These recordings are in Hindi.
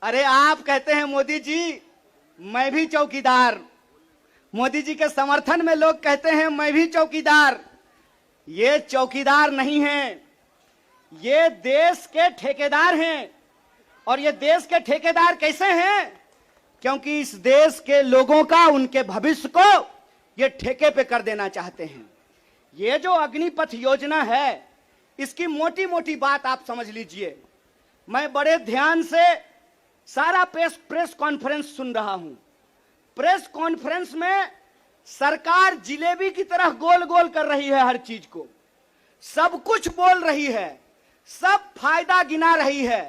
अरे आप कहते हैं मोदी जी मैं भी चौकीदार, मोदी जी के समर्थन में लोग कहते हैं मैं भी चौकीदार। ये चौकीदार नहीं हैं, ये देश के ठेकेदार हैं। और ये देश के ठेकेदार कैसे हैं? क्योंकि इस देश के लोगों का, उनके भविष्य को ये ठेके पे कर देना चाहते हैं। ये जो अग्निपथ योजना है, इसकी मोटी मोटी बात आप समझ लीजिए। मैं बड़े ध्यान से सारा प्रेस कॉन्फ्रेंस सुन रहा हूं। प्रेस कॉन्फ्रेंस में सरकार जिलेबी की तरह गोल गोल कर रही है, हर चीज को सब कुछ बोल रही है, सब फायदा गिना रही है।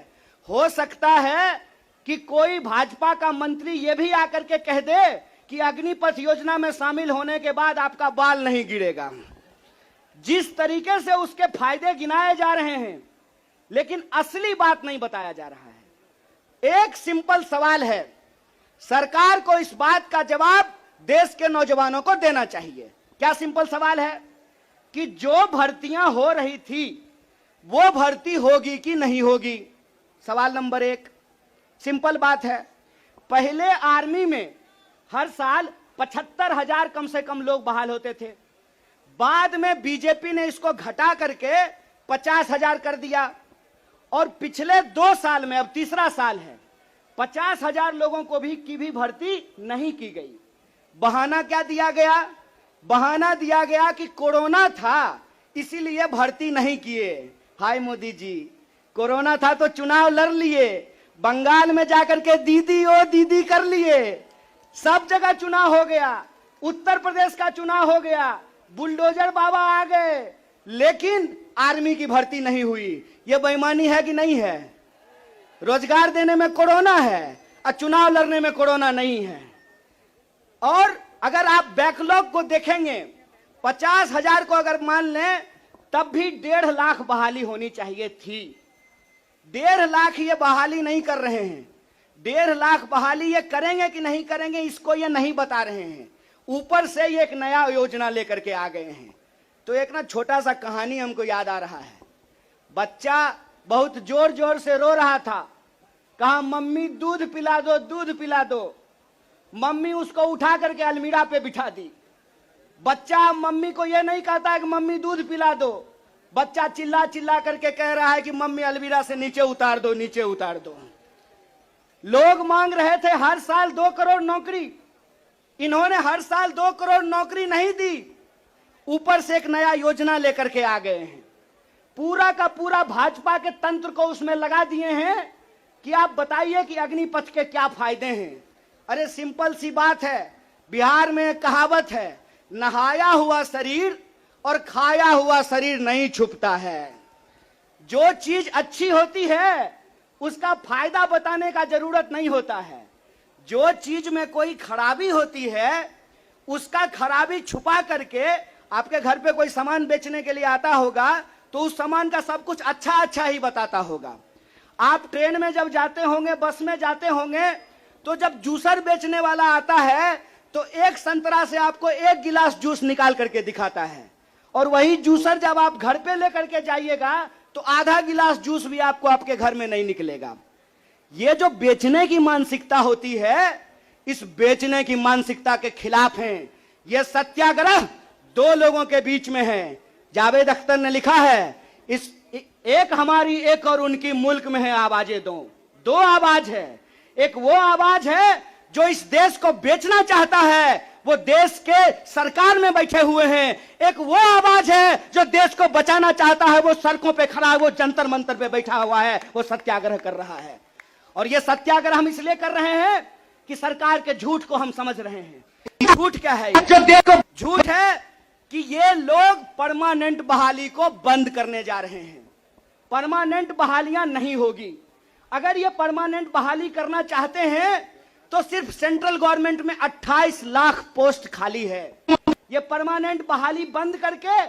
हो सकता है कि कोई भाजपा का मंत्री यह भी आकर के कह दे कि अग्निपथ योजना में शामिल होने के बाद आपका बाल नहीं गिरेगा। जिस तरीके से उसके फायदे गिनाए जा रहे हैं, लेकिन असली बात नहीं बताया जा रहा है। एक सिंपल सवाल है, सरकार को इस बात का जवाब देश के नौजवानों को देना चाहिए। क्या सिंपल सवाल है कि जो भर्तियां हो रही थी वो भर्ती होगी कि नहीं होगी? सवाल नंबर एक। सिंपल बात है, पहले आर्मी में हर साल 75,000 कम से कम लोग बहाल होते थे। बाद में बीजेपी ने इसको घटा करके 50,000 कर दिया और पिछले 2 साल में, अब तीसरा साल है, 50,000 लोगों को भी भर्ती नहीं की गई। बहाना क्या दिया गया? बहाना दिया गया कि कोरोना था इसीलिए भर्ती नहीं किए। हाय मोदी जी, कोरोना था तो चुनाव लड़ लिए, बंगाल में जाकर के दीदी ओ दीदी कर लिए, सब जगह चुनाव हो गया, उत्तर प्रदेश का चुनाव हो गया, बुलडोजर बाबा आ गए, लेकिन आर्मी की भर्ती नहीं हुई। यह बेईमानी है कि नहीं है? रोजगार देने में कोरोना है और चुनाव लड़ने में कोरोना नहीं है। और अगर आप बैकलॉग को देखेंगे, 50,000 को अगर मान लें, तब भी 1.5 लाख बहाली होनी चाहिए थी। 1.5 लाख ये बहाली नहीं कर रहे हैं। 1.5 लाख बहाली ये करेंगे कि नहीं करेंगे, इसको ये नहीं बता रहे हैं। ऊपर से ये एक नया योजना लेकर के आ गए हैं। तो एक ना छोटा सा कहानी हमको याद आ रहा है। बच्चा बहुत जोर जोर से रो रहा था, कहा मम्मी दूध पिला दो, दूध पिला दो। मम्मी उसको उठा करके अलमीरा पे बिठा दी। बच्चा मम्मी को यह नहीं कहता है कि मम्मी दूध पिला दो, बच्चा चिल्ला चिल्ला करके कह रहा है कि मम्मी अलमीरा से नीचे उतार दो, नीचे उतार दो। लोग मांग रहे थे हर साल 2 करोड़ नौकरी, इन्होंने हर साल 2 करोड़ नौकरी नहीं दी, ऊपर से एक नया योजना लेकर के आ गए हैं। पूरा का पूरा भाजपा के तंत्र को उसमें लगा दिए हैं कि आप बताइए कि अग्निपथ के क्या फायदे हैं। अरे सिंपल सी बात है, बिहार में कहावत है, नहाया हुआ शरीर और खाया हुआ शरीर नहीं छुपता है। जो चीज अच्छी होती है उसका फायदा बताने का जरूरत नहीं होता है। जो चीज में कोई खराबी होती है उसका खराबी छुपा करके, आपके घर पे कोई सामान बेचने के लिए आता होगा तो उस सामान का सब कुछ अच्छा अच्छा ही बताता होगा। आप ट्रेन में जब जाते होंगे, बस में जाते होंगे, तो जब जूसर बेचने वाला आता है तो एक संतरा से आपको 1 गिलास जूस निकाल करके दिखाता है, और वही जूसर जब आप घर पे लेकर के जाइएगा तो आधा गिलास जूस भी आपको आपके घर में नहीं निकलेगा। ये जो बेचने की मानसिकता होती है, इस बेचने की मानसिकता के खिलाफ हैं। ये सत्याग्रह 2 लोगों के बीच में है। जावेद अख्तर ने लिखा है, इस एक हमारी एक और उनकी मुल्क में है आवाजें दो आवाज है। एक वो आवाज है जो इस देश को बेचना चाहता है, वो देश के सरकार में बैठे हुए हैं। एक वो आवाज है जो देश को बचाना चाहता है, वो सड़कों पे खड़ा है, वो जंतर मंतर पे बैठा हुआ है, वो सत्याग्रह कर रहा है। और ये सत्याग्रह हम इसलिए कर रहे हैं कि सरकार के झूठ को हम समझ रहे हैं। झूठ क्या है? झूठ है कि ये लोग परमानेंट बहाली को बंद करने जा रहे हैं। परमानेंट बहालियां नहीं होगी। अगर ये परमानेंट बहाली करना चाहते हैं तो सिर्फ सेंट्रल गवर्नमेंट में 28 लाख पोस्ट खाली है। ये परमानेंट बहाली बंद करके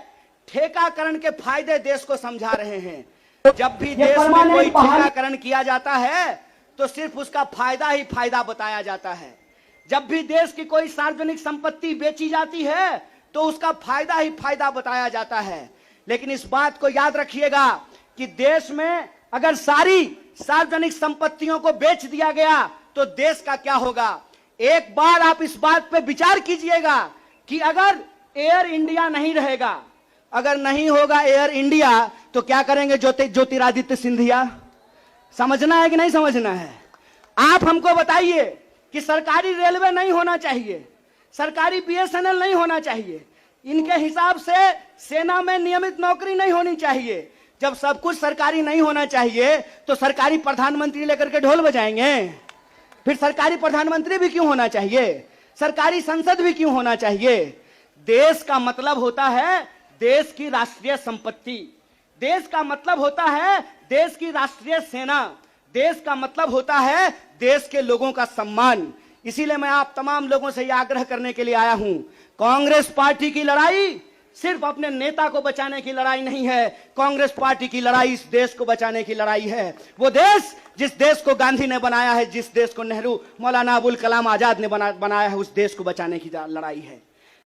ठेकाकरण के फायदे देश को समझा रहे हैं। जब भी देश में कोई ठेकाकरण किया जाता है तो सिर्फ उसका फायदा ही फायदा बताया जाता है। जब भी देश की कोई सार्वजनिक संपत्ति बेची जाती है तो उसका फायदा ही फायदा बताया जाता है। लेकिन इस बात को याद रखिएगा कि देश में अगर सारी सार्वजनिक संपत्तियों को बेच दिया गया तो देश का क्या होगा। एक बार आप इस बात पे विचार कीजिएगा कि अगर एयर इंडिया नहीं रहेगा, अगर नहीं होगा एयर इंडिया, तो क्या करेंगे ज्योतिरादित्य सिंधिया। समझना है कि नहीं समझना है? आप हमको बताइए कि सरकारी रेलवे नहीं होना चाहिए, सरकारी बीएसएनएल नहीं होना चाहिए, इनके हिसाब से सेना में नियमित नौकरी नहीं होनी चाहिए। जब सब कुछ सरकारी नहीं होना चाहिए तो सरकारी प्रधानमंत्री लेकर के ढोल बजाएंगे? फिर सरकारी प्रधानमंत्री भी क्यों होना चाहिए? सरकारी संसद भी क्यों होना चाहिए? देश का मतलब होता है देश की राष्ट्रीय संपत्ति, देश का मतलब होता है देश की राष्ट्रीय सेना, देश का मतलब होता है देश के लोगों का सम्मान। इसीलिए मैं आप तमाम लोगों से यह आग्रह करने के लिए आया हूं, कांग्रेस पार्टी की लड़ाई सिर्फ अपने नेता को बचाने की लड़ाई नहीं है, कांग्रेस पार्टी की लड़ाई इस देश को बचाने की लड़ाई है। वो देश जिस देश को गांधी ने बनाया है, जिस देश को नेहरू, मौलाना अबुल कलाम आजाद ने बनाया है, उस देश को बचाने की लड़ाई है।